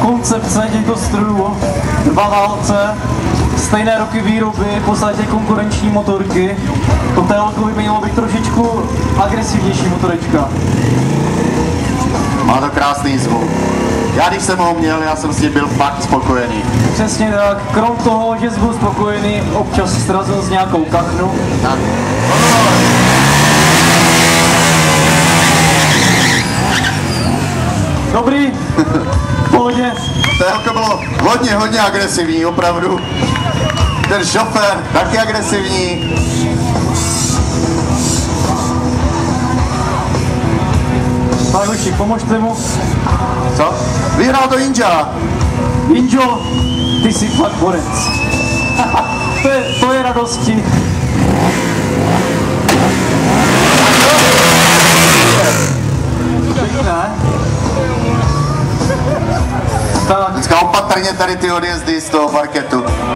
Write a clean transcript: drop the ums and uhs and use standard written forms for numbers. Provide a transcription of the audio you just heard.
koncepce těchto strojů, dva válce, stejné roky výroby, v podstatě konkurenční motorky. To TLko by mělo být trošičku agresivnější motorečka. Má to krásný zvuk. Já když jsem ho měl, já jsem s tím byl fakt spokojený. Přesně tak, krom toho, že byl spokojený, občas srazil s nějakou kachnu. Tak. Dobrý, v pohodě. TLko bylo hodně agresivní, opravdu. Ten šofér taky agresivní. Tak hoši, pomožte mu. Co? Vyhrál to Inja. Injo, ty jsi fakt borec. to je radosti. Pěkné. Tak. Dneska opatrně tady ty odjezdy z toho parketu.